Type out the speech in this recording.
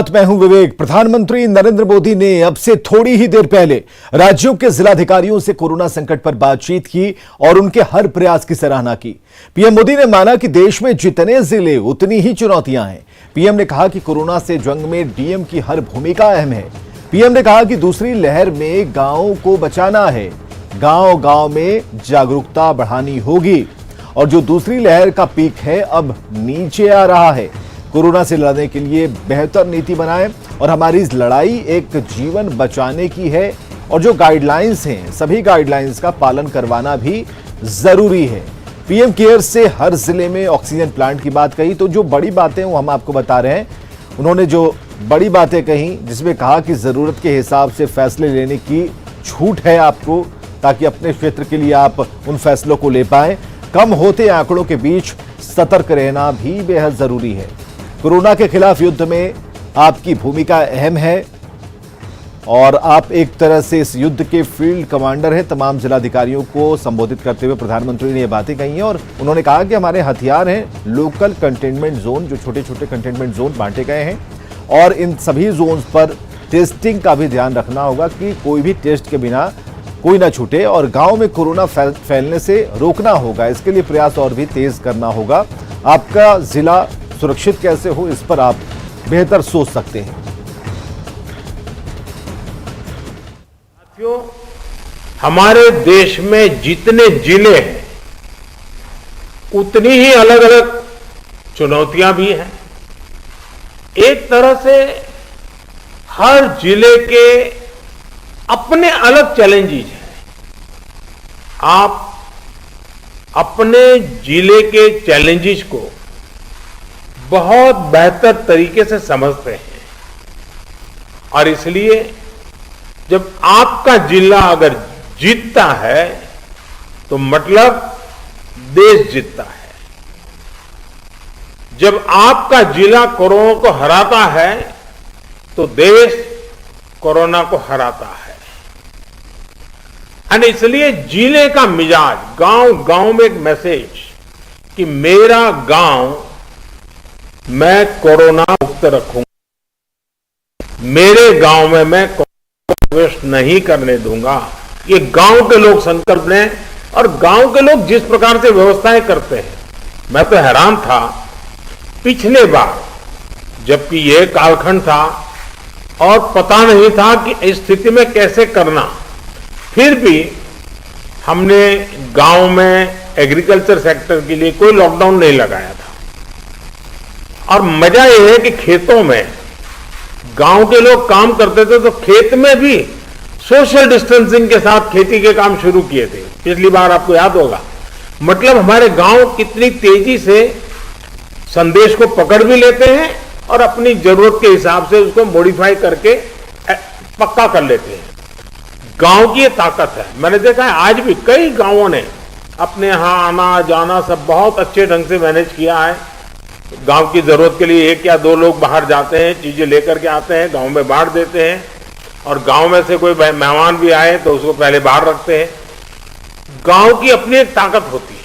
साथ मैं हूं विवेक। प्रधानमंत्री नरेंद्र मोदी ने अब से थोड़ी ही देर पहले राज्यों के जिलाधिकारियों से कोरोना संकट पर बातचीत की और उनके हर प्रयास की सराहना की। पीएम मोदी ने माना कि देश में जितने जिले उतनी ही चुनौतियां हैं। पीएम ने कहा कि कोरोना से जंग में डीएम की हर भूमिका अहम है। पीएम ने कहा कि दूसरी लहर में गांवों को बचाना है, गांव गांव में जागरूकता बढ़ानी होगी और जो दूसरी लहर का पीक है अब नीचे आ रहा है। कोरोना से लड़ने के लिए बेहतर नीति बनाएं और हमारी इस लड़ाई एक जीवन बचाने की है और जो गाइडलाइंस हैं सभी गाइडलाइंस का पालन करवाना भी जरूरी है। पीएम केयर से हर जिले में ऑक्सीजन प्लांट की बात कही, तो जो बड़ी बातें वो हम आपको बता रहे हैं। उन्होंने जो बड़ी बातें कही जिसमें कहा कि जरूरत के हिसाब से फैसले लेने की छूट है आपको, ताकि अपने क्षेत्र के लिए आप उन फैसलों को ले पाएं। कम होते आंकड़ों के बीच सतर्क रहना भी बेहद जरूरी है। कोरोना के खिलाफ युद्ध में आपकी भूमिका अहम है और आप एक तरह से इस युद्ध के फील्ड कमांडर हैं। तमाम जिलाधिकारियों को संबोधित करते हुए प्रधानमंत्री ने ये बातें कही हैं और उन्होंने कहा कि हमारे हथियार हैं लोकल कंटेनमेंट जोन, जो छोटे छोटे कंटेनमेंट जोन बांटे गए हैं और इन सभी जोन्स पर टेस्टिंग का भी ध्यान रखना होगा कि कोई भी टेस्ट के बिना कोई ना छूटे और गांव में कोरोना फैलने से रोकना होगा। इसके लिए प्रयास और भी तेज करना होगा। आपका जिला सुरक्षित कैसे हो, इस पर आप बेहतर सोच सकते हैं। साथियों, हमारे देश में जितने जिले हैं उतनी ही अलग अलग चुनौतियां भी हैं। एक तरह से हर जिले के अपने अलग चैलेंजेस हैं। आप अपने जिले के चैलेंजेस को बहुत बेहतर तरीके से समझते हैं और इसलिए जब आपका जिला अगर जीतता है तो मतलब देश जीतता है। जब आपका जिला कोरोना को हराता है तो देश कोरोना को हराता है। और इसलिए जिले का मिजाज, गांव गांव में एक मैसेज कि मेरा गांव मैं कोरोना मुक्त रखूंगा, मेरे गांव में मैं कोरोना प्रवेश नहीं करने दूंगा। ये गांव के लोग संकल्प लें और गांव के लोग जिस प्रकार से व्यवस्थाएं करते हैं, मैं तो हैरान था। पिछले बार जबकि ये कालखंड था और पता नहीं था कि इस स्थिति में कैसे करना, फिर भी हमने गांव में एग्रीकल्चर सेक्टर के लिए कोई लॉकडाउन नहीं लगाया था। और मजा यह है कि खेतों में गांव के लोग काम करते थे तो खेत में भी सोशल डिस्टेंसिंग के साथ खेती के काम शुरू किए थे। पिछली बार आपको याद होगा। मतलब हमारे गांव कितनी तेजी से संदेश को पकड़ भी लेते हैं और अपनी जरूरत के हिसाब से उसको मॉडिफाई करके पक्का कर लेते हैं। गांव की ये ताकत है। मैंने देखा है आज भी कई गांवों ने अपने यहां आना जाना सब बहुत अच्छे ढंग से मैनेज किया है। गांव की जरूरत के लिए एक या दो लोग बाहर जाते हैं, चीजें लेकर के आते हैं, गांव में बांट देते हैं और गांव में से कोई मेहमान भी आए तो उसको पहले बाहर रखते हैं। गांव की अपनी एक ताकत होती है।